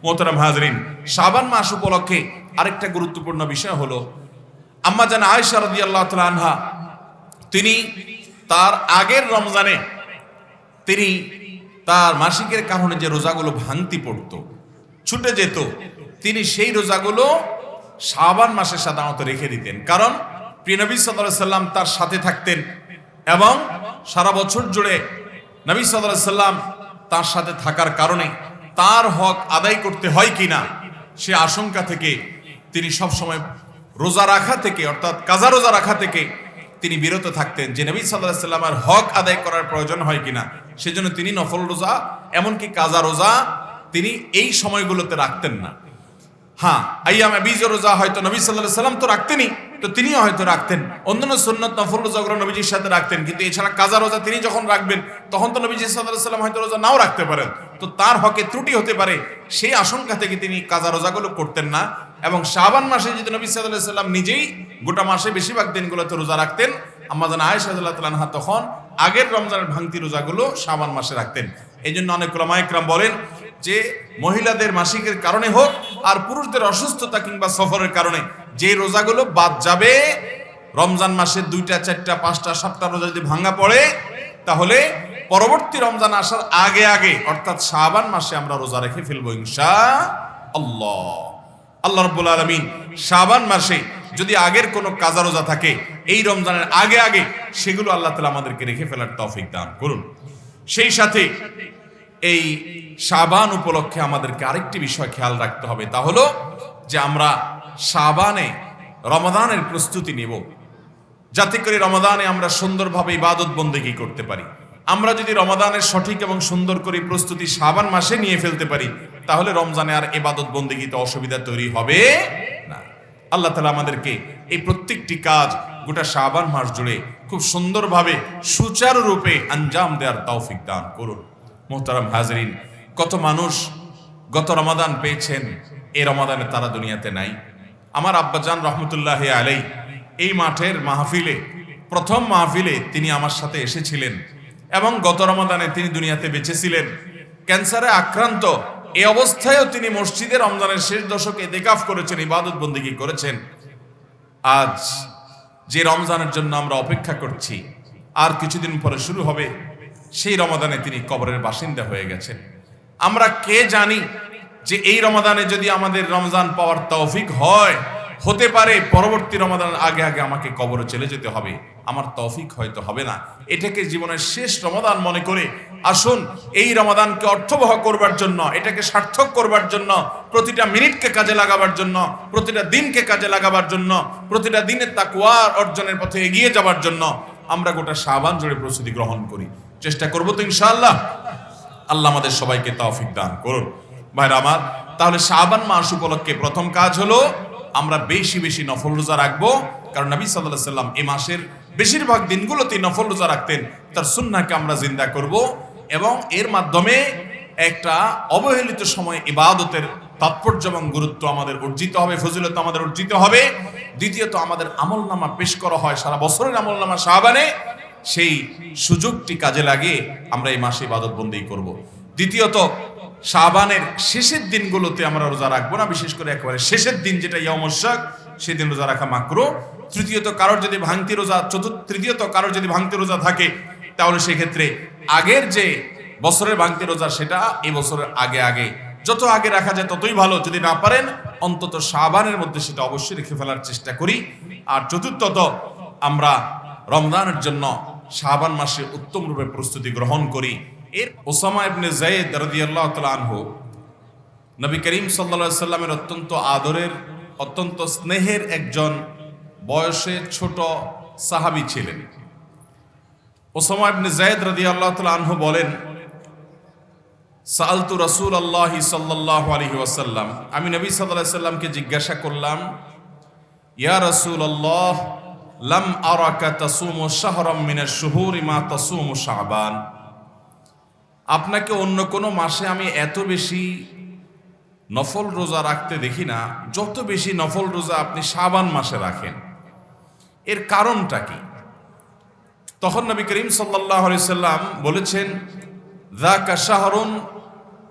মোহতারাম হাজরিন, শাবান মাস উপলক্ষে আরেকটা গুরুত্বপূর্ণ বিষয় হলো আম্মা জান আয়েশা রাদিয়াল্লাহু তাআলা আনহা, তিনি তার আগের রমজানে তিনি তার মাসিকের কারণে যে রোজাগুলো ভাঙতি পড়তো, ছুটে যেত, তিনি সেই রোজাগুলো শাবান মাসে সাধারণত রেখে দিতেন। কারণ প্রিয় নবী সাল্লাল্লাহু আলাইহি সাল্লাম তার সাথে থাকতেন এবং সারা বছর জুড়ে নবী সাল্লাল্লাহু আলাইহি সাল্লাম তার সাথে থাকার কারণে তার হক আদায় করতে হয় কিনা সে আশঙ্কা থেকে তিনি সবসময় রোজা রাখা থেকে, অর্থাৎ কাজা রোজা রাখা থেকে তিনি বিরত থাকতেন, যে নবী সাল্লাল্লাহু আলাইহি সাল্লামের হক আদায় করার প্রয়োজন হয় কিনা সেজন্য তিনি নফল রোজা, এমনকি কাজা রোজা তিনি এই সময়গুলোতে রাখতেন না। হ্যাঁ, আইয়ামে বীজ রোজা হয়তো নবী সাল্লাল্লাহু আলাইহি সাল্লাম তো রাখতেনই, তো তিনিও হয়তো রাখতেন, অন্যান্য সুন্নাত নফল রোজাগুলো নবীজির সাথে রাখতেন, কিন্তু এছাড়া কাজা রোজা তিনি যখন রাখবেন তখন তো নবীজি সাল্লাল্লাহু আলাইহি সাল্লাম হয়তো রোজা নাও রাখতে পারেন, তো তার হকে ত্রুটি হতে পারে, সেই আশঙ্কা থেকে তিনি কাজা রোজাগুলো করতেন না। এবং শাবান মাসে যদি নবী সাল্লাল্লাহু আলাইহি সাল্লাম নিজেই গোটা মাসে বেশিরভাগ দিনগুলোতে রোজা রাখতেন, আম্মা জান আয়েশা রাদিয়াল্লাহু তাআলা আনহা তখন আগের রমজানের ভাঙতি রোজাগুলো শাবান মাসে রাখতেন। এই জন্য অনেক উলামায়ে কেরাম বলেন যে মহিলাদের মাসিকের কারণে হোক আর পুরুষদের অসুস্থতা কিংবা সফরের কারণে যে রোজাগুলো বাদ যাবে, রমজান মাসের 2টা 4টা 5টা 7টা রোজা যদি ভাঙা পড়ে, তাহলে পরবর্তী রমজান আসার আগে আগে অর্থাৎ শাবান মাসে আমরা রোজা রেখে ফেলবো ইনশাআল্লাহ। আল্লাহ রাব্বুল আলামিন শাবান মাসে যদি আগের কোনো কাজা রোজা থাকে এই রমজানের আগে আগে সেগুলো আল্লাহ তাআলা আমাদেরকে রেখে ফেলার তৌফিক দান করুন। সেই সাথে এই শাবান উপলক্ষে আমাদেরকে আরেকটি বিষয় খেয়াল রাখতে হবে, তা হলো যে আমরা শাবানে রমাদানের প্রস্তুতি নেব, যাতে করে রমাদানে আমরা সুন্দরভাবে ইবাদত বন্দেগী করতে পারি। আমরা যদি রমাদানের সঠিক এবং সুন্দর করে প্রস্তুতি শাবান মাসে নিয়ে ফেলতে পারি, তাহলে রমজানে আর ইবাদত বন্দেগীতে অসুবিধা তৈরি হবে না। আল্লাহ তাআলা আমাদেরকে এই প্রত্যেকটি কাজ গোটা শাবান মাস জুড়ে খুব সুন্দরভাবে সুচারুরূপে আঞ্জাম দেওয়ার তৌফিক দান করুন। মোহতারাম হাজরিন, কত মানুষ গত রমাদান পেয়েছেন, এই রমাদানে তারা দুনিয়াতে নাই। আমার আব্বাজান রহমতুল্লাহ আলাইহি এই মাঠের মাহফিলে, প্রথম মাহফিলে তিনি আমার সাথে এসেছিলেন এবং গত রমাদানে তিনি দুনিয়াতে বেঁচে ছিলেন। ক্যান্সারে আক্রান্ত এই অবস্থায়ও তিনি মসজিদে রমজানের শেষ দশকে ইতিকাফ করেছেন, ইবাদত বন্দেগী করেছেন। আজ যে রমজানের জন্য আমরা অপেক্ষা করছি, আর কিছুদিন পরে শুরু হবে, সেই রমাদানে তিনি কবরের বাসিন্দা হয়ে গেছেন। আমরা কে জানি যে এই রমাদানে যদি আমাদের রমজান পাওয়ার তৌফিক হয়, হতে পারে পরবর্তী রমাদানের আগে আগে আমাকে কবরে চলে যেতে হবে, আমার তৌফিক হয়তো হবে না। এটাকে জীবনের শেষ রমাদান মনে করে আসুন এই রমাদানকে অর্থবহ করবার জন্য, এটাকে সার্থক করবার জন্য, প্রতিটা মিনিটকে কাজে লাগাবার জন্য, প্রতিটা দিনকে কাজে লাগাবার জন্য, প্রতিটা দিনের তাকওয়া অর্জনের পথে এগিয়ে যাবার জন্য আমরা গোটা শাবান জুড়ে প্রস্তুতি গ্রহণ করি। চেষ্টা করবো তো ইনশাআল্লাহ। আল্লাহ আমাদের সবাইকে তৌফিক দান করুন। ভাইরা আমার, তাহলে শাবান মাস উপলক্ষে প্রথম কাজ হলো আমরা বেশি বেশি নফল রোজা রাখবো, কারণ নবী সাল্লাল্লাহু আলাইহি সাল্লাম এই মাসের বেশিরভাগ দিনগুলোতে নফল রোজা রাখতেন। তার সুন্নাহকে আমরা জিন্দা করব এবং এর মাধ্যমে একটা অবহেলিত সময় ইবাদতের তাৎপর্য এবং গুরুত্ব আমাদের অর্জিত হবে, ফজিলত আমাদের অর্জিত হবে। দ্বিতীয়ত, আমাদের আমলনামা পেশ করা হয় সারা বছরের আমলনামা শাবানে, সেই সুযোগটি কাজে লাগিয়ে আমরা এই মাসে ইবাদত বন্দেগী করব। দ্বিতীয়ত, শাবানের শেষের দিনগুলোতে আমরা রোজা রাখবো না, বিশেষ করে একেবারে শেষের দিন যেটা ইয়াউমুশ শাক, সেদিন রোজা রাখা মাকরুহ। তৃতীয়ত, কারোর যদি ভাঙতি রোজা থাকে, তাহলে সেক্ষেত্রে আগের যে বছরের ভাঙতি রোজা সেটা এই বছরের আগে আগে, যত আগে রাখা যায় ততই ভালো। যদি না পারেন অন্তত শাবানের মধ্যে সেটা অবশ্যই রেখে ফেলার চেষ্টা করি। আর চতুর্থত, আমরা রমজানের জন্য শাবান মাসে উত্তম রূপে প্রস্তুতি গ্রহণ করি। এর ওসামা ইবনে যায়েদ রাদিয়াল্লাহু তাআলা আনহু নবী করিম সাল্লাল্লাহু আলাইহি সাল্লামের অত্যন্ত আদরের, অত্যন্ত স্নেহের একজন বয়সে ছোট সাহাবী ছিলেন। ওসামা ইবনে যায়েদ রাদিয়াল্লাহু তাআলা আনহু বলেন, সাআলতু রাসূলুল্লাহি সাল্লাল্লাহু আলাইহি ওয়াসাল্লাম, আমি নবী সাল্লাল্লাহু আলাইহি সাল্লামকে জিজ্ঞাসা করলাম, ইয়া রাসূলুল্লাহ, লাম আরাকা তাসুমু শাহরাম মিনাশ শুহুরি মা তাসুমু শাবান, আপনাকে অন্য কোনো মাসে আমি এত বেশি নফল রোজা রাখতে দেখি না যত বেশি নফল রোজা আপনি শাবান মাসে রাখেন, এর কারণটা কি? তখন নবী করিম সাল্লাল্লাহু আলাইহি সাল্লাম বলেছেন, যাকা শাহরুন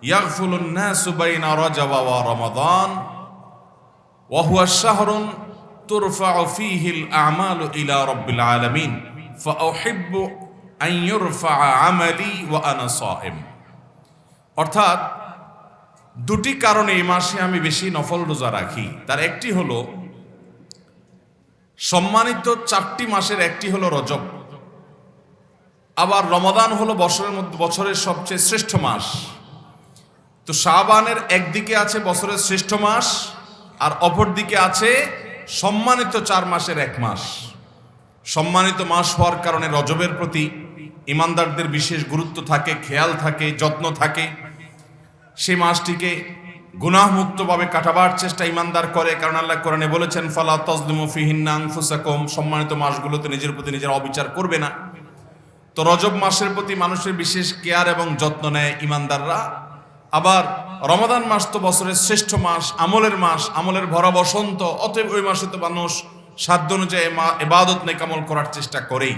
ইয়াগফুলুন নাসু বাইনা রাজাব ওয়া রমাদান ওয়া হুয়া শাহরুন তুরফাউ ফীহিল আমালু ইলা রাব্বিল আলামিন ফাউহিব্বু আন ইউরফা আমালি ওয়া আনা সাইম। অর্থাৎ দুটি কারণে এই মাসে আমি বেশি নফল রোজা রাখি। তার একটি হলো সম্মানিত 4টি মাসের একটি হলো রজব, আবার রমাদান হলো বছরের সবচেয়ে শ্রেষ্ঠ মাস। তো শাবানের একদিকে আছে বছরের শ্রেষ্ঠ মাস, আর অপর দিকে আছে সম্মানিত 4 মাসের এক মাস। সম্মানিত মাস হওয়ার কারণে রজবের প্রতি ইমানদারদের বিশেষ গুরুত্ব থাকে, খেয়াল থাকে, যত্ন থাকে। সেই মাসটিকে গুনাহমুক্তভাবে কাটাবার চেষ্টা ইমানদার করে, কারণ আল্লাহ কোরআনে বলেছেন ফালা তাজলিমু ফিহিন্না আনফুসাকুম, সম্মানিত মাসগুলোতে নিজের প্রতি নিজের অবিচার করবে না। তো রজব মাসের প্রতি মানুষের বিশেষ কেয়ার এবং যত্ন নেয় ইমানদাররা। আবার রমাদান মাস তো বছরের শ্রেষ্ঠ মাস, আমলের মাস, আমলের ভরা বসন্ত, অতএব ওই মাসে তো মানুষ সাধ্য অনুযায়ী ইবাদত নেকামল করার চেষ্টা করেই।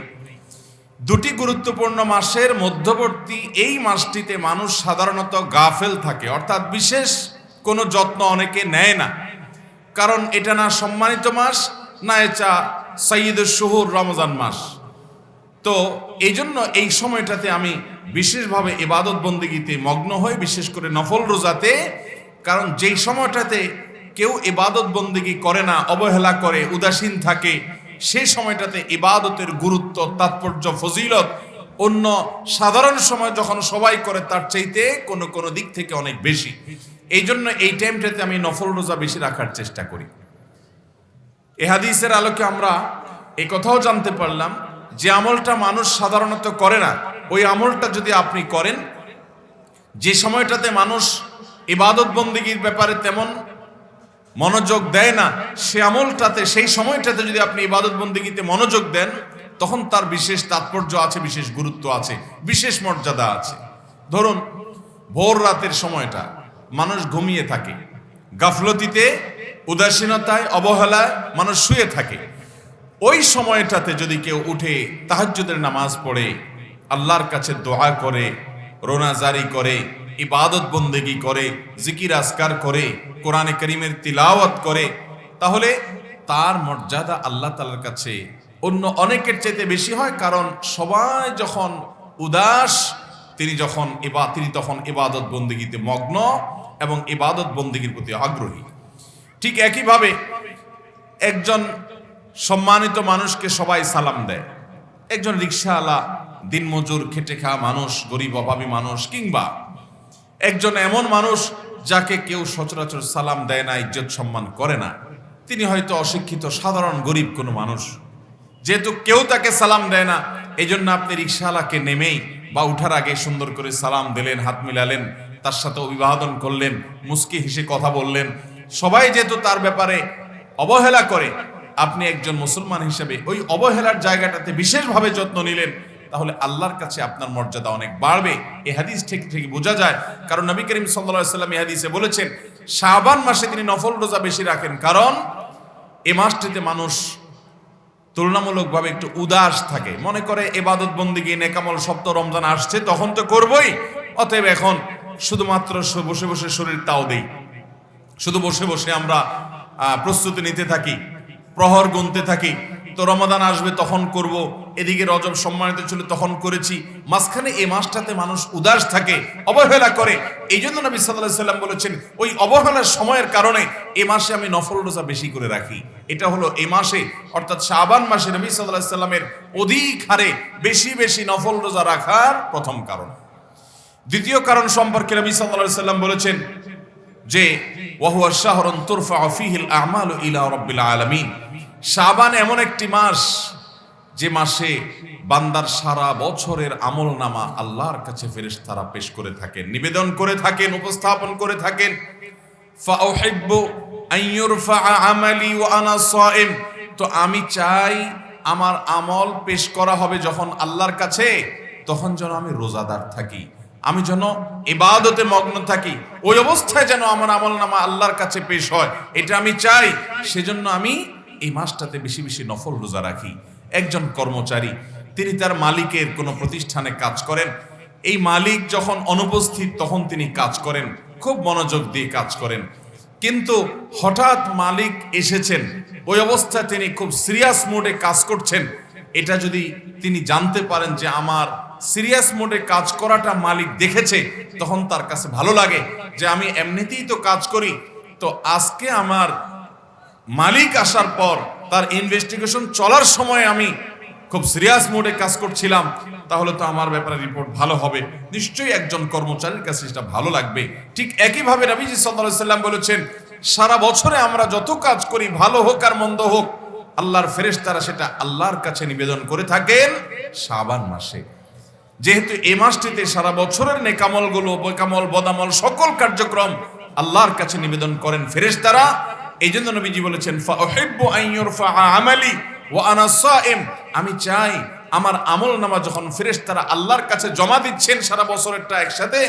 দুটি গুরুত্বপূর্ণ মাসের মধ্যবর্তী এই মাসটিতে মানুষ সাধারণত গাফেল থাকে, অর্থাৎ বিশেষ কোনো যত্ন অনেকে নেয় না, কারণ এটা না সম্মানিত মাস, না এটা সাইয়্যিদুশ শুহুর রমজান মাস। তো এই জন্য এই সময়টাতে আমি বিশেষভাবে ইবাদত বন্দেগীতে মগ্ন হই, বিশেষ করে নফল রোজাতে। কারণ যেই সময়টাতে কেউ ইবাদত বন্দেগী করে না, অবহেলা করে, উদাসীন থাকে, সেই সময়টাতে ইবাদতের গুরুত্ব, তাৎপর্য, ফজিলত অন্য সাধারণ সময় যখন সবাই করে তার চাইতে কোনো কোনো দিক থেকে অনেক বেশি। এই জন্য এই টাইমটাতে আমি নফল রোজা বেশি রাখার চেষ্টা করি। এ হাদিসের আলোকে আমরা এই কথাও জানতে পারলাম যে আমলটা মানুষ সাধারণত করে না, ওই আমলটা যদি আপনি করেন, যে সময়টাতে মানুষ ইবাদত বন্দেগীর ব্যাপারে তেমন মনোযোগ দেয় না, সে আমলটাতে, সেই সময়টাতে যদি আপনি ইবাদত বন্দেগীতে মনোযোগ দেন, তখন তার বিশেষ তাৎপর্য আছে, বিশেষ গুরুত্ব আছে, বিশেষ মর্যাদা আছে। ধরুন ভোর রাতের সময়টা মানুষ ঘুমিয়ে থাকে, গাফলতিতে, উদাসীনতায়, অবহেলায় মানুষ শুয়ে থাকে। ওই সময়টাতে যদি কেউ উঠে তাহাজ্জুদের নামাজ পড়ে, আল্লাহর কাছে দোয়া করে, রোনাজারি করে, ইবাদত বন্দেগী করে, জিকির আজকার করে, কোরআনে কারীমের তিলাওয়াত করে, তাহলে তার মর্যাদা আল্লাহ তাআলার কাছে অন্য অনেকের চাইতে বেশি হয়। কারণ সবাই যখন উদাস, তিনি তখন ইবাদত বন্দেগীতে মগ্ন এবং ইবাদত বন্দেগীর প্রতি আগ্রহী। ঠিক একইভাবে একজন সম্মানিত মানুষকে সবাই সালাম দেয়, একজন রিকশাওয়ালা, দিনমজুর, খেটে খাওয়া মানুষ, গরিব অভাবী মানুষ, কিংবা একজন এমন মানুষ যাকে কেউ সচরাচর সালাম দেয় না, ইজ্জত সম্মান করে না, তিনি হয়তো অশিক্ষিত, সাধারণ গরিব কোনো মানুষ, যেহেতু কেউ তাকে সালাম দেয় না, এই জন্য আপনি রিকশাওয়ালাকে নেমেই বা উঠার আগে সুন্দর করে সালাম দিলেন, হাত মিলালেন, তার সাথে অভিবাদন করলেন, মুস্কি হেসে কথা বললেন। সবাই যেহেতু তার ব্যাপারে অবহেলা করে, আপনি একজন মুসলমান হিসেবে ওই অবহেলার জায়গাটাতে বিশেষভাবে যত্ন নিলেন, তাহলে আল্লাহর কাছে আপনার মর্যাদা অনেক বাড়বে। এই হাদিস থেকে বোঝা যায়। কারণ নবী করিম সাল্লাল্লাহু আলাইহি ওয়াসাল্লাম এই হাদিসে বলেছেন শাবান মাসে তিনি নফল রোজা বেশি রাখেন, কারণ এই মাসটিতে মানুষ তুলনামূলকভাবে একটু উদাস থাকে, মনে করে ইবাদত বন্দেগী নেকামল সব তো রমজান আসছে, তখন তো করবই, অতএব এখন শুধুমাত্র বসে বসে শরীর তাও দেই, শুধু বসে বসে আমরা প্রস্তুতি নিতে থাকি, প্রহর গুনতে থাকি, তো রমাদান আসবে তখন করব, এদিকে রজব সম্মানিত ছিল তখন করেছি, মাঝখানে এই মাসটাতে মানুষ উদাস থাকে, অবহেলা করে। এই জন্য নবী সাল্লাল্লাহু আলাইহি ওয়াসাল্লাম বলেছেন ওই অবহেলার সময়ের কারণে এই মাসে আমি নফল রোজা বেশি করে রাখি। এটা হলো এই মাসে, অর্থাৎ শাবান মাসে নবী সাল্লাল্লাহু আলাইহি ওয়াসাল্লামের অধিক হারে বেশি বেশি নফল রোজা রাখার প্রথম কারণ। দ্বিতীয় কারণ সম্পর্কে নবী সাল্লাল্লাহু আলাইহি ওয়াসাল্লাম বলেছেন যে ওয়াহুয়া শাহরুন তুরফাউ ফীহিল আমালু ইলা রাব্বিল আলামিন, শাবান এমন একটি মাস যে মাসে বান্দার সারা বছরের আমলনামা আল্লাহর কাছে ফেরেশতারা পেশ করে থাকেন, নিবেদন করে থাকেন, উপস্থাপন করে থাকেন। ফাউহিব্বু আন ইউরফা আমালি ওয়া আনা সাইম, তো আমি চাই আমার আমল পেশ করা হবে যখন আল্লাহর কাছে, তখন যেন আমি রোজাদার থাকি, আমি যেন ইবাদতে মগ্ন থাকি, ওই অবস্থায় যেন আমার আমলনামা আল্লাহর কাছে পেশ হয়, এটা আমি চাই। সেজন্য আমি এই মাসটাতে বেশি বেশি নফল রোজা রাখি। একজন কর্মচারী, তিনি তার মালিকের কোনো প্রতিষ্ঠানে কাজ করেন, এই মালিক যখন অনুপস্থিত তখন তিনি কাজ করেন, খুব মনোযোগ দিয়ে কাজ করেন। কিন্তু হঠাৎ মালিক এসেছেন, ওই অবস্থায় তিনি খুব সিরিয়াস মোডে কাজ করছেন। এটা যদি তিনি জানতে পারেন যে আমার সিরিয়াস মোডে কাজ করাটা মালিক দেখেছে, তখন তার কাছে ভালো লাগে যে আমি এমনিতেই তো কাজ করি, তো আজকে আমার মালিক আসার পর তার ইনভেস্টিগেশন চলার সময় আমি খুব সিরিয়াস মোডে কাজ করছিলাম, তাহলে তো আমার ব্যাপারে রিপোর্ট ভালো হবে, নিশ্চয়ই একজন কর্মচারীর কাছে সেটা ভালো লাগবে। ঠিক একইভাবে নবীজি সাল্লাল্লাহু আলাইহি সাল্লাম বলেছেন, সারা বছরে আমরা যত কাজ করি, ভালো হোক আর মন্দ হোক, আল্লাহর ফেরেশতারা সেটা আল্লাহর কাছে নিবেদন করে থাকেন শাবান মাসে। যেহেতু এই মাসটিতে সারা বছরের নেকামলগুলো, বেকামল, বদামল সকল কার্যক্রম আল্লাহর কাছে নিবেদন করেন ফেরেশতারা, এই জন্য নবীজি বলেছেন, ফাউহিব্বু আন ইউরফা আমালি ওয়া আনা সাইম, আমি চাই আমার আমল নামা যখন ফেরেশতারা আল্লাহর কাছে জমা দিচ্ছেন সারা বছরেরটা একসাথে,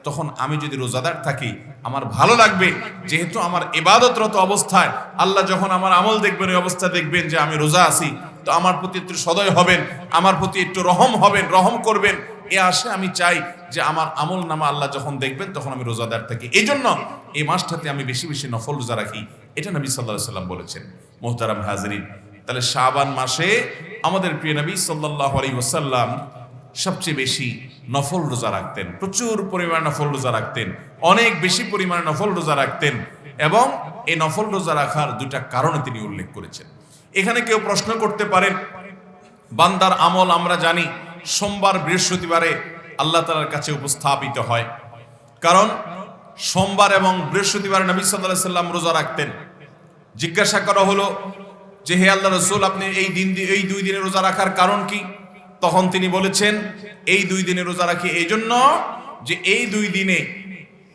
তখন আমি যদি রোজাদার থাকি আমার ভালো লাগবে, যেহেতু আমার ইবাদতরত অবস্থায় আল্লাহ যখন আমার আমল দেখবেন, ওই অবস্থা দেখবেন যে আমি রোজা আছি, তো আমার প্রতি একটু সদয় হবেন, আমার প্রতি একটু রহম হবেন, রহম করবেন। এ আসে আমি চাই যে আমার আমল নামা আল্লাহ যখন দেখবেন তখন আমি রোজাদার থাকি। এই জন্য এই মাসটাতে আমি বেশি বেশি নফল রোজা রাখি, এটা নবী সাল্লাল্লাহু আলাইহি সাল্লাম বলেছেন। মুহতারাম হাজরিন, তাহলে শাবান মাসে আমাদের প্রিয় নবী সাল্লাল্লাহু আলাইহি ওয়াসাল্লাম সবচেয়ে বেশি নফল রোজা রাখতেন, প্রচুর পরিমাণে নফল রোজা রাখতেন, অনেক বেশি পরিমাণে নফল রোজা রাখতেন। এবং এই নফল রোজা রাখার দুইটা কারণে তিনি উল্লেখ করেছেন। এখানে কেউ প্রশ্ন করতে পারেন, বান্দার আমল আমরা জানি সোমবার বৃহস্পতিবারে আল্লাহ তাআলার কাছে উপস্থাপিত হয়, কারণ সোমবার এবং বৃহস্পতিবার নবী সাল্লাল্লাহু আলাইহি সাল্লাম রোজা রাখতেন। জিজ্ঞাসা করা হলো যে হে আল্লাহ রাসূল, আপনি এই দুই দিনে রোজা রাখার কারণ কি? তখন তিনি বলেছেন, এই দুই দিনে রোজা রাখি এই জন্য যে এই দুই দিনে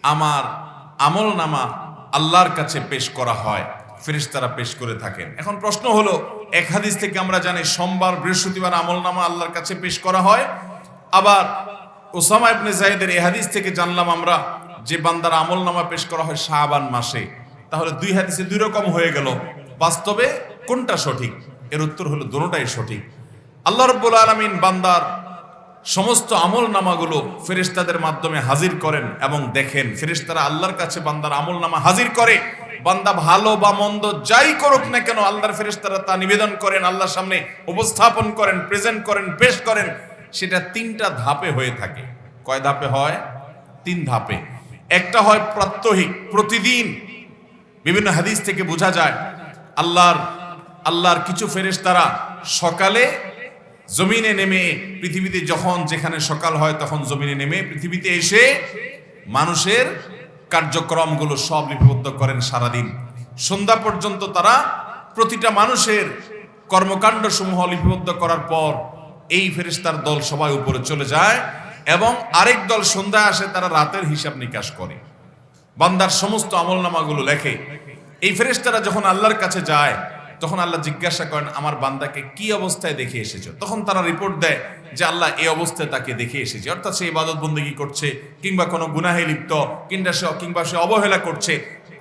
আমার আমল নামা আল্লাহর কাছে পেশ করা হয়, ফেরেশতারা পেশ করে থাকেন। এখন প্রশ্ন হলো, এক হাদিস থেকে আমরা জানি সোমবার বৃহস্পতিবার আমল নামা আল্লাহর কাছে পেশ করা হয়, আবার উসামা ইবনে যায়েদের এই হাদিস থেকে জানলাম আমরা যে বান্দার আমল নামা পেশ করা হয় শাবান মাসে। তাহলে দুই হাদিসে দুই রকম হয়ে গেল, বাস্তবে কোনটা সঠিক? এর উত্তর হলো দুটোটাই সঠিক। আল্লাহ রাব্বুল আলামিন বান্দার সমস্ত আমল নামাগুলো ফেরেশতাদের মাধ্যমে হাজির করেন এবং দেখেন। ফেরেশতারা আল্লাহর কাছে বান্দার আমল নামা হাজির করে, বান্দা ভালো বা মন্দ যাই করুক না কেন আল্লাহর ফেরেশতারা তা নিবেদন করেন, আল্লাহর সামনে উপস্থাপন করেন, প্রেজেন্ট করেন, পেশ করেন। সেটা তিনটা ধাপে হয়ে থাকে। কয় ধাপে হয়? তিন ধাপে। একটা হয় প্রাত্যহিক, প্রতিদিন। বিভিন্ন হাদিস থেকে বোঝা যায় আল্লাহর কিছু ফেরেশতারা সকালে জমিনে নেমে, পৃথিবীতে যখন যেখানে সকাল হয় তখন জমিনে নেমে পৃথিবীতে এসে মানুষের কার্যক্রমগুলো সব লিপিবদ্ধ করেন সারাদিন। সন্ধ্যা পর্যন্ত তারা প্রতিটা মানুষের কর্মকাণ্ড সমূহ লিপিবদ্ধ করার পর এই ফেরেশতার দল সবাই উপরে চলে যায় এবং আরেক দল সন্ধ্যায় আসে, তারা রাতের হিসাব নিকাশ করে, বান্দার সমস্ত আমলনামাগুলো লেখে। এই ফেরেশতারা যখন আল্লাহর কাছে যায় তখন আল্লাহ জিজ্ঞাসা করেন, আমার বান্দাকে কি অবস্থায় দেখে এসেছো? তখন তারা রিপোর্ট দেয় যে আল্লাহ এই অবস্থায় তাকে দেখে এসেছে, অর্থাৎ সে ইবাদত বন্দেগী করছে কিংবা কোনো গুনাহে লিপ্ত কিংবা সে অবহেলা করছে।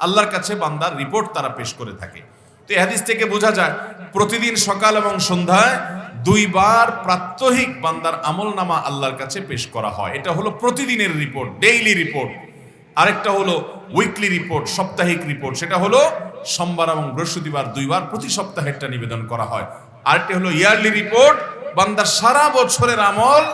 আল্লাহর কাছে বান্দার রিপোর্ট তারা পেশ করে থাকে। তো এই হাদিস থেকে বোঝা যায় প্রতিদিন সকাল এবং সন্ধ্যায় দুইবার প্রাত্যহিক বান্দার আমলনামা আল্লাহর কাছে পেশ করা হয়। এটা হলো প্রতিদিনের রিপোর্ট, ডেইলি রিপোর্ট। আরেকটা হলো উইকলি রিপোর্ট, সাপ্তাহিক রিপোর্ট। সেটা হলো সোমবার এবং বৃহস্পতিবার দুইবার প্রতি সপ্তাহেরটা নিবেদন করা হয়। আরেকটা হলো ইয়ারলি রিপোর্ট, বান্দার সারা বছরের আমল,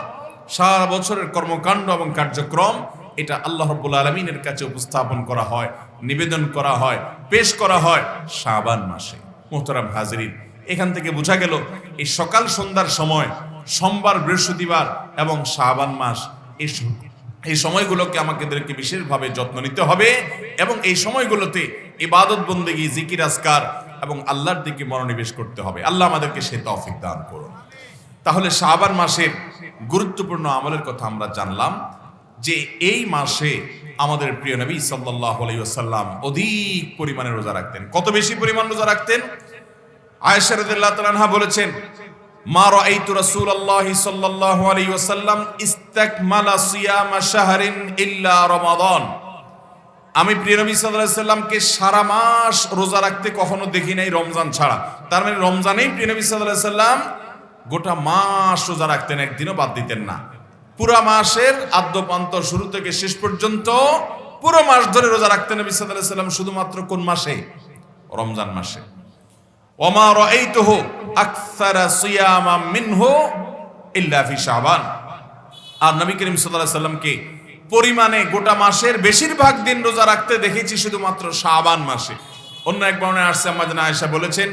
সারা বছরের কর্মকাণ্ড এবং কার্যক্রম, এটা আল্লাহ রাব্বুল আলামিনের কাছে উপস্থাপন করা হয়, নিবেদন করা হয়, পেশ করা হয় শাবান মাসে। মুহতারাম হাজিরিন, এখান থেকে বোঝা গেল এই সকাল সন্ধ্যার সময়, সোমবার বৃহস্পতিবার এবং শাবান মাস, এই সময়গুলোকে আমাদেরকে বিশেষভাবে যত্ন নিতে হবে এবং এই সময়গুলোতে ইবাদত বন্দেগী, জিকির আজকার এবং আল্লাহর দিকে মনোনিবেশ করতে হবে। আল্লাহ আমাদেরকে সে তৌফিক দান করুন। তাহলে শাবান মাসের গুরুত্বপূর্ণ আমলের কথা আমরা জানলাম যে এই মাসে আমাদের প্রিয় নবী সাল্লাল্লাহু আলাইহি ওয়াসাল্লাম অধিক পরিমাণে রোজা রাখতেন। কত বেশি পরিমাণ রোজা রাখতেন? আয়েশা রাদিয়াল্লাহু তাআলা আনহা বলেছেন, মা রাআইতু রাসূলুল্লাহি সাল্লাল্লাহু আলাইহি ওয়াসাল্লাম ইস্তাকমালা সিয়ামা শাহরিন ইল্লা রমাদান। আমি প্রিয় নবী সাল্লাল্লাহু আলাইহি ওয়াসাল্লামকে সারা মাস রোজা রাখতে কখনো দেখি নাই রমজান ছাড়া। তার মানে রমজানেই প্রিয় নবী সাল্লাল্লাহু আলাইহি ওয়াসাল্লাম গোটা মাস রোজা রাখতেন, একদিনও বাদ দিতেন না। পুরা মাসের আদ্যপান্ত শুরু থেকে শেষ পর্যন্ত পুরো মাস ধরে রোজা রাখতেন নবী সাল্লাল্লাহু আলাইহি ওয়াসাল্লাম, শুধুমাত্র কোন মাসে? রমজান মাসে। ওমা রাআইতুহু আকসারা সিয়ামাম মিনহু ইল্লা ফি শাবান। আর নবী করিম সাল্লাল্লাহু আলাইহি ওয়াসাল্লামকে পরিমাণে গোটা মাসের বেশিরভাগ দিন রোজা রাখতে দেখেছি শুধুমাত্র শাবান মাসে। অন্য এক বর্ণনায় আসছে, আম্মা জানা আয়েশা বলেছেন,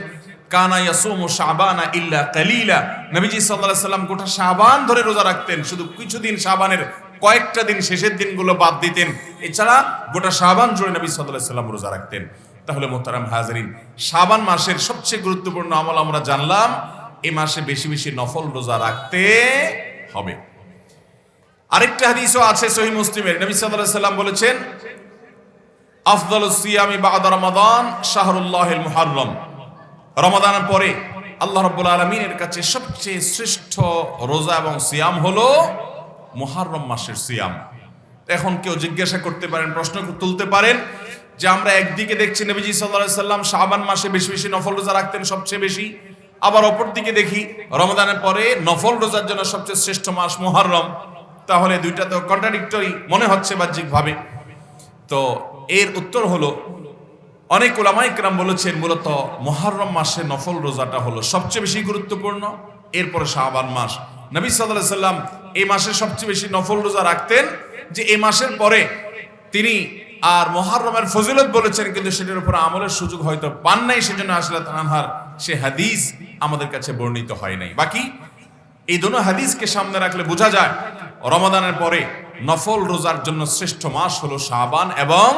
কানা ইয়াসুমু শাবানা ইল্লা কালিলা। নবীজি সাল্লাল্লাহু আলাইহি ওয়াসাল্লাম গোটা শাবান ধরে রোজা রাখতেন, শুধু কিছুদিন শাবানের কয়েকটা দিন শেষের দিনগুলো বাদ দিতেন, এছাড়া গোটা শাবান জুড়ে নবী সাল্লাল্লাহু আলাইহি ওয়াসাল্লাম রোজা রাখতেন। তাহলে মোহতারাম হাজিরিন, শাবান মাসের সবচেয়ে গুরুত্বপূর্ণ আমল আমরা জানলাম, এই মাসে বেশি বেশি নফল রোজা রাখতে হবে। আরেকটা হাদিসও আছে সহিহ মুসলিমের, নবী সাল্লাল্লাহু আলাইহি ওয়াসাল্লাম বলেছেন, আফদালুস সিয়ামি বা'দা রমাদান শাহরুল্লাহিল মুহাররম। রমাদানের পরে আল্লাহ রাব্বুল আলামিনের কাছে সবচেয়ে শ্রেষ্ঠ রোজা এবং সিয়াম হলো মুহাররম মাসের সিয়াম। এখন কেউ জিজ্ঞাসা করতে পারেন, প্রশ্ন তুলতে পারেন যে আমরা একদিকে দেখছি নবীজি সাল্লাল্লাহু আলাইহি ওয়াসাল্লাম শাবান মাসে বেশি বেশি নফল রোজা রাখতেন সবচেয়ে বেশি, আবার অপর দিকে দেখি রমাদানের পরে নফল রোজার জন্য সবচেয়ে শ্রেষ্ঠ মাস মুহররম। তাহলে দুইটা তো কন্ট্রাডিক্টরি মনে হচ্ছে বাহ্যিকভাবে। তো এর উত্তর হলো, অনেক উলামায়ে কেরাম বলেছেন মূলত মুহররম মাসে নফল রোজাটা হলো সবচেয়ে বেশি গুরুত্বপূর্ণ, এরপরে শাবান মাস। নবী সাল্লাল্লাহু আলাইহি ওয়াসাল্লাম এই মাসে সবচেয়ে বেশি নফল রোজা রাখতেন, যে এই মাসের পরে তিনি আর মুহররমের ফজিলত বলেছেন, কিন্তু সেটার উপর আমলের সুযোগ হয়তো পান নাই, সেজন্য আসলে তানহার সে হাদিস আমাদের কাছে বর্ণিত হয় নাই। বাকি এই দুটো হাদিসকে সামনে রাখলে বোঝা যায় রমাদানের পরে নফল রোজার জন্য শ্রেষ্ঠ মাস হলো শাবান এবং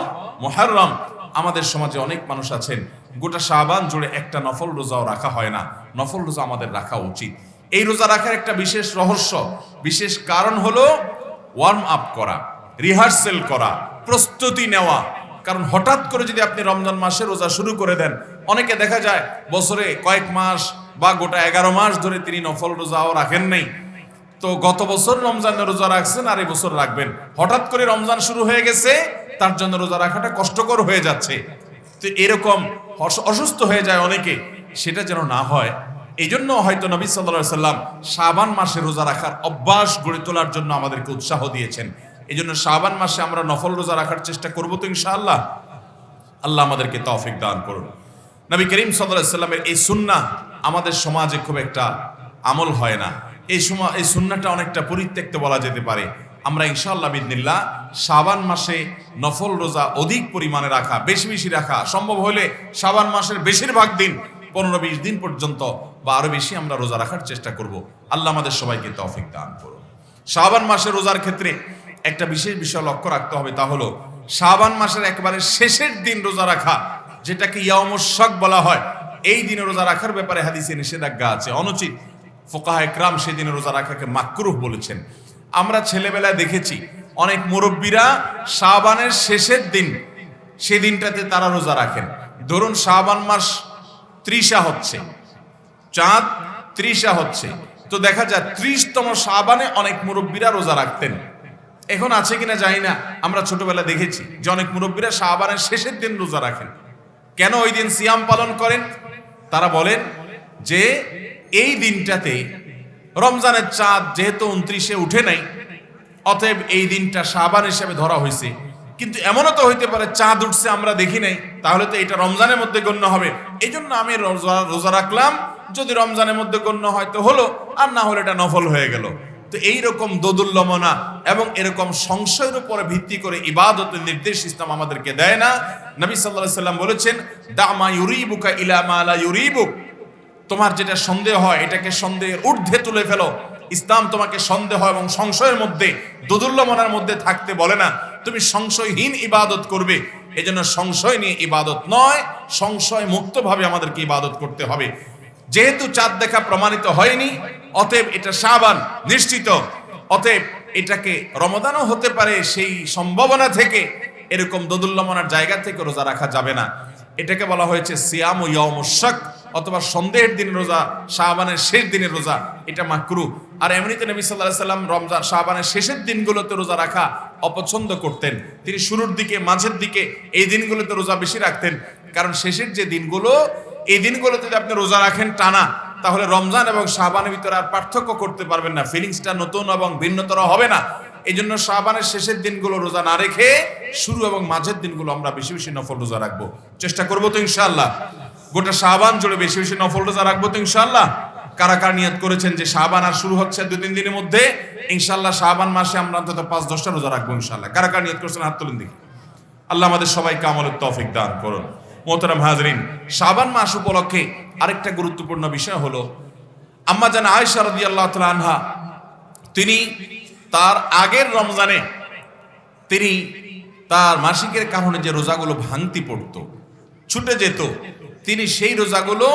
মুহররম। আমাদের সমাজে অনেক মানুষ আছেন গোটা শাবান জুড়ে একটা নফল রোজাও রাখা হয় না। নফল রোজা আমাদের রাখা উচিত। এই রোজা রাখার একটা বিশেষ রহস্য, বিশেষ কারণ হলো ওয়ার্ম আপ করা, রিহার্সেল করা, প্রস্তুতি নেওয়া। কারণ হঠাৎ করে যদি আপনি রমজান মাসে রোজা শুরু করে দেন, অনেকে দেখা যায় বছরে কয়েক মাস বা গোটা 11 মাস ধরে তিনি নফল রোজাও রাখেন নাই। তো গত বছর রমজানে রোজা রাখছেন আর এই বছর রাখবেন, হঠাৎ করে রমজান শুরু হয়ে গেছে, তার জন্য রোজা রাখাটা কষ্টকর হয়ে যাচ্ছে। তো এরকম অসুস্থ হয়ে যায় অনেকে, সেটা যেন না হয় এই জন্য হয়তো নবী সাল্লাল্লাহু আলাইহি ওয়াসাল্লাম শাবান মাসে রোজা রাখার অভ্যাস গড়ে তোলার জন্য আমাদেরকে উৎসাহ দিয়েছেন। এই জন্য শাবান মাসে আমরা নফল রোজা রাখার চেষ্টা করবো তো ইনশাআল্লাহ। আল্লাহ আমাদেরকে তৌফিক দান করুন। নবী করিম সাল্লাল্লাহু আলাইহি ওয়াসাল্লামের এই সুন্নাহ আমাদের সমাজে খুব একটা আমল হয় না। এই সুন্নাহটা অনেকটা পরিত্যক্ত বলা যেতে পারে। আমরা ইনশাআল্লাহ বিইذনিল্লাহ শাবান মাসে নফল রোজা অধিক পরিমাণে রাখা, বেশি বেশি রাখা, সম্ভব হলে শাবান মাসের বেশিরভাগ দিন 15-20 দিন পর্যন্ত বা আরো বেশি আমরা রোজা রাখার চেষ্টা করব। আল্লাহ আমাদের সবাইকে তৌফিক দান করুন। শাবান মাসে রোজার ক্ষেত্রে একটা বিশেষ বিষয় লক্ষ্য রাখতে হবে, তা হলো শাবান মাসের একেবারে শেষের দিন রোজা রাখা, যেটাকে ইয়াউমুশ শাক বলা হয়। এই দিনে রোজা রাখার ব্যাপারে হাদিসে নিষেধাজ্ঞা আছে, অনুচিত। ফুকাহায়ে কেরাম সেই দিনে রোজা রাখাকে মাকরুহ বলেছেন। আমরা ছেলেবেলায় দেখেছি অনেক মুরব্বীরা শাবানের শেষের দিন, সেই দিনটাতে তারা রোজা রাখেন। ধরুন শাবান মাস 30 হচ্ছে, চাঁদ 30 হচ্ছে, তো দেখা যায় 30তম শাবানে অনেক মুরব্বীরা রোজা রাখতেন। এখন আছে কিনা জানি না, আমরা ছোটবেলা দেখেছি যে অনেক মুরব্বীরা শাবানের শেষের দিন রোজা রাখেন। কেন ওই দিন সিয়াম পালন করেন? তারা বলেন যে এই দিনটাতে রমজানের চাঁদ যেহেতু 29-এ উঠে নাই, অতএব এই দিনটা শাবান হিসেবে ধরা হয়েছে। কিন্তু এমনও তো হইতে পারে চাঁদ উঠছে আমরা দেখি নাই, তাহলে তো এটা রমজানের মধ্যে গণ্য হবে, এই জন্য আমি রোজা রাখলাম। যদি রমজানের মধ্যে গণ্য হয় তো হলো, আর না হলে এটা নফল হয়ে গেল। তো এইরকম দোদুল্যমনা এবং এরকম সংশয়ের উপরে ভিত্তি করে ইবাদতের নির্দেশ ইসলাম আমাদেরকে দেয় না। নবী সাল্লাল্লাহু আলাইহি ওয়াসাল্লাম বলেছেন, দা মা ইউরিবুকা ইলা মা লা ইউরিবুক। তোমার যেটা সন্দেহ হয় এটাকে সন্দেহের ঊর্ধ্বে তুলে ফেলো। ইসলাম তোমাকে সন্দেহ এবং সংশয়ের মধ্যে, দোদুল্যমনার মধ্যে থাকতে বলে না। তুমি সংশয়হীন ইবাদত করবে। এজন্য সংশয় নিয়ে ইবাদত নয়, সংশয় মুক্তভাবে আমাদেরকে ইবাদত করতে হবে। যেহেতু চাঁদ দেখা প্রমাণিত হয়নি, অতএব এটা শাবান নিশ্চিত, অতএব এটাকে রমাদানও হতে পারে, সেই সম্ভাবনা থেকে এরকম দোদুল্যমনার জায়গা থেকে রোজা রাখা যাবে না। এটাকে বলা হয়েছে সিয়াম ইয়াউমুশ শাক, অথবা সন্দেহের দিন রোজা, শাবানের শেষ দিনের রোজা, এটা মাকরুহ। আর এমনিতে নবী সাল্লাল্লাহু আলাইহি ওয়াসাল্লাম রমজান শাবানের শেষের দিনগুলোতে রোজা রাখা অপছন্দ করতেন। তিনি শুরুর দিকে, মাঝের দিকে এই দিনগুলোতে রোজা বেশি রাখতেন। কারণ শেষের যে দিনগুলো, এই দিনগুলোতে যদি আপনি রোজা রাখেন টানা, তাহলে রমজান এবং শাবানের ভিতরে আর পার্থক্য করতে পারবেন না, ফিলিংসটা নতুন এবং ভিন্নতর হবে না। এই জন্য শাবানের শেষের দিনগুলো রোজা না রেখে শুরু এবং মাঝের দিনগুলো আমরা বেশি বেশি নফল রোজা রাখবো, চেষ্টা করবো তো ইনশাআল্লাহ। গোটা শাবান জুড়ে বেশি বেশি নফল রোজা রাখবো তো ইনশাআল্লাহ। কারা কারা নিয়ত করেছেন যে শাবান আর শুরু হচ্ছে 2-3 দিনের মধ্যে, ইনশাআল্লাহ শাবান মাসে আমরা অন্তত 5-10টা রোজা রাখবো ইনশাআল্লাহ। কারা কারা নিয়ত করছেন হাত তুলেন দেখি। আল্লাহ আমাদের সবাইকে আমলের তৌফিক দান করুন। মোহতারাম হাজরিন, শাবান মাস উপলক্ষে আরেকটা গুরুত্বপূর্ণ বিষয় হলো আম্মা জান আয়েশা রাদিয়াল্লাহু তাআলা আনহা, তিনি তার আগের রমজানে তিনি তার মাসিকের কারণে যে রোজাগুলো ভাঙতি পড়তো, ছুটে যেত, তিনি সেই রোজাগুলো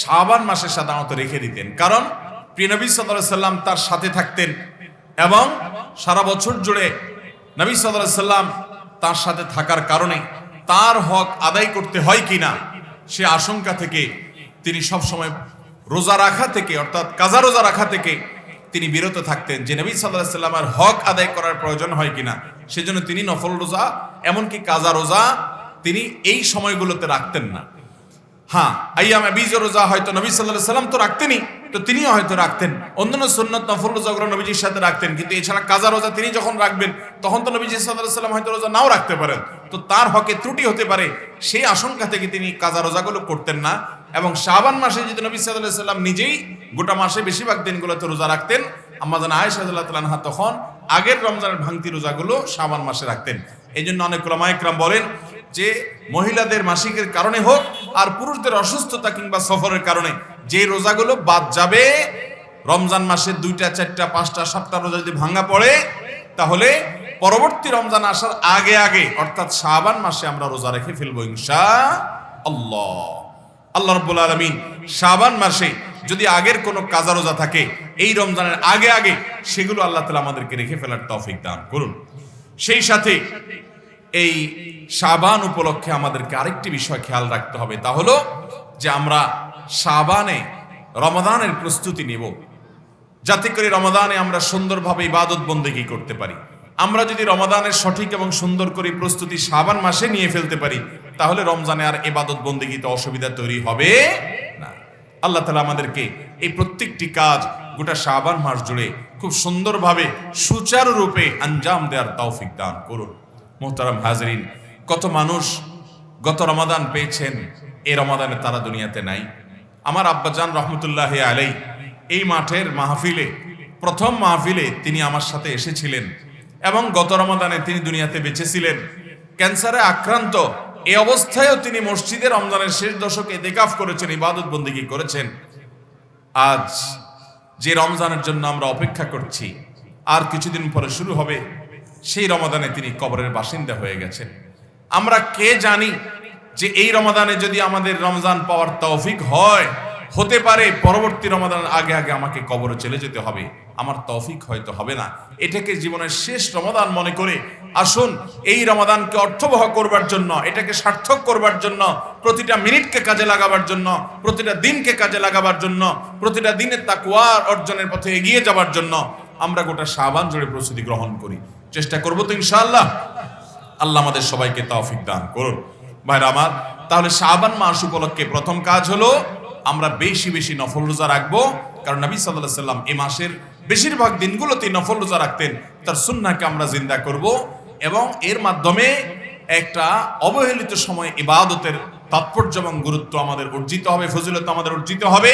শাবান মাসে সাধারণত রেখে দিতেন। কারণ প্রিয় নবী সাল্লাল্লাহু আলাইহি সাল্লাম তার সাথে থাকতেন এবং সারা বছর জুড়ে নবী সাল্লাল্লাহু আলাইহি সাল্লাম তার সাথে থাকার কারণে তার হক আদায় করতে হয় কিনা সে আশঙ্কা থেকে তিনি সব সময় রোজা রাখা থেকে, অর্থাৎ কাজা রোজা রাখা থেকে তিনি বিরত থাকতেন, যে নবী সাল্লাল্লাহু আলাইহি সাল্লামের হক আদায় করার প্রয়োজন হয় কিনা। সেজন্য তিনি নফল রোজা, এমনকি কাজা রোজা তিনি এই সময়গুলোতে রাখতেন না। হ্যাঁ, আইয়ামে বীজ রোজা হয়তো নবী সাল্লাল্লাহু আলাইহি সাল্লাম তো রাখতেনই, তো তিনিও হয়তো রাখতেন, অন্যান্য সুন্নত নফল রোজাগুলো নবীজির সাথে রাখতেন। কিন্তু এছাড়া কাজা রোজা তিনি যখন রাখবেন তখন তো নবীজি সাল্লাল্লাহু আলাইহি সাল্লাম হয়তো রোজা নাও রাখতে পারেন, তো তার হকে ত্রুটি হতে পারে, সেই আশঙ্কা থেকে তিনি কাজা রোজাগুলো করতেন না। এবং শাবান মাসে যদি নবী সাল্লাল্লাহু আলাইহি সাল্লাম নিজেই গোটা মাসে বেশিরভাগ দিনগুলোতে রোজা রাখতেন, আম্মা জান আয়েশা রাদিয়াল্লাহু তাআলা আনহা তখন আগের রমজানের ভাঙতি রোজাগুলো শাবান মাসে রাখতেন। এই জন্য অনেক উলামায়ে কেরাম বলেন যে মহিলাদের মাসিকের কারণে হোক আর পুরুষদের অসুস্থতা কিংবা সফরের কারণে যে রোজাগুলো বাদ যাবে, রমজান মাসের 2টা 4টা 5টা 7টা রোজা যদি ভাঙা পড়ে, তাহলে পরবর্তী রমজান আসার আগে আগে অর্থাৎ শাবান মাসে আমরা রোজা রেখে ফেলবো ইনশাআল্লাহ। আল্লাহ রাব্বুল আলামিন শাবান মাসে যদি আগের কোনো কাজা রোজা থাকে এই রমজানের আগে আগে সেগুলো আল্লাহ তাআলা আমাদেরকে রেখে ফেলার তৌফিক দান করুন। সেই সাথে এই শাবান উপলক্ষে আমাদেরকে আরেকটি বিষয় খেয়াল রাখতে হবে, তা হলো যে আমরা শাবানে রমাদানের প্রস্তুতি নেব, যাতে করে রমাদানে আমরা সুন্দরভাবে ইবাদত বন্দেগী করতে পারি। আমরা যদি রমাদানের সঠিক এবং সুন্দর করে প্রস্তুতি শাবান মাসে নিয়ে ফেলতে পারি, তাহলে রমজানে আর ইবাদত বন্দেগীতে অসুবিধা তৈরি হবে না। আল্লাহ তাআলা আমাদেরকে এই প্রত্যেকটি কাজ গোটা শাবান মাস জুড়ে খুব সুন্দরভাবে সুচারুরূপে আঞ্জাম দেওয়ার তৌফিক দান করুন। মোহতারাম হাজরিন, কত মানুষ গত রমাদান পেয়েছেন, এই রমাদানে তারা দুনিয়াতে নাই। আমার আব্বাজান রহমতুল্লাহ আলাই এই মাঠের মাহফিলে, প্রথম মাহফিলে তিনি আমার সাথে এসেছিলেন এবং গত রমাদানে তিনি দুনিয়াতে বেঁচে ছিলেন। ক্যান্সারে আক্রান্ত এই অবস্থায়ও তিনি মসজিদে রমজানের শেষ দশকে ইতিকাফ করেছেন, ইবাদত বন্দেগী করেছেন। আজ যে রমজানের জন্য আমরা অপেক্ষা করছি, আর কিছুদিন পরে শুরু হবে, সেই রমাদানে তিনি কবরের বাসিন্দা হয়ে গেছেন। আমরা কে জানি যে এই রমাদানে যদি আমাদের রমজান পাওয়ার তৌফিক হয়, হতে পারে পরবর্তী রমাদানের আগে আগে আমাকে কবরে চলে যেতে হবে, আমার তৌফিক হয়তো হবে না। এটাকে জীবনের শেষ রমাদান মনে করে আসুন এই রমাদানকে অর্থবহ করবার জন্য, এটাকে সার্থক করবার জন্য, প্রতিটা মিনিটকে কাজে লাগাবার জন্য, প্রতিটা দিনকে কাজে লাগাবার জন্য, প্রতিটা দিনের তাকওয়া অর্জনের পথে এগিয়ে যাবার জন্য আমরা গোটা শাবান জুড়ে প্রস্তুতি গ্রহণ করি। চেষ্টা করবো তো ইনশাআল্লাহ। আল্লাহ আমাদের সবাইকে তৌফিক দান করুন। ভাইরা আমার, তাহলে শাবান মাস উপলক্ষে প্রথম কাজ হলো আমরা বেশি বেশি নফল রোজা রাখবো, কারণ নবী সাল্লাল্লাহু আলাইহি সাল্লাম এই মাসের বেশিরভাগ দিনগুলোতে নফল রোজা রাখতেন। তার সুন্নাহকে আমরা জিন্দা করব এবং এর মাধ্যমে একটা অবহেলিত সময় ইবাদতের তাৎপর্য এবং গুরুত্ব আমাদের অর্জিত হবে, ফজিলত আমাদের অর্জিত হবে।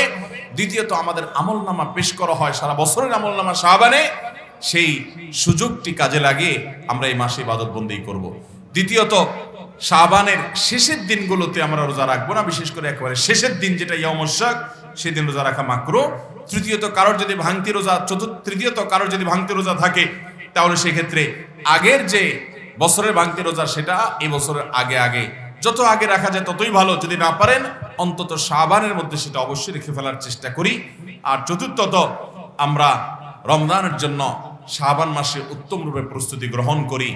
দ্বিতীয়ত, আমাদের আমলনামা পেশ করা হয় সারা বছরের আমলনামা শাবানে, সেই সুযোগটি কাজে লাগিয়ে আমরা এই মাসে ইবাদত বন্দেগী করব। দ্বিতীয়ত, শাবানের শেষের দিনগুলোতে আমরা রোজা রাখবো না, বিশেষ করে একেবারে শেষের দিন যেটা ইয়াউমুশ শাক, সেদিন রোজা রাখা মাকরুহ। তৃতীয়ত, কারোর যদি ভাঙতি রোজা থাকে, তাহলে সেক্ষেত্রে আগের যে বছরের ভাঙতি রোজা সেটা এই বছরের আগে আগে, যত আগে রাখা যায় ততই ভালো। যদি না পারেন অন্তত শাবানের মধ্যে সেটা অবশ্যই রেখে ফেলার চেষ্টা করি। আর চতুর্থত, আমরা রমজানের জন্য শাবান মাসে উত্তম রূপে প্রস্তুতি গ্রহণ করি।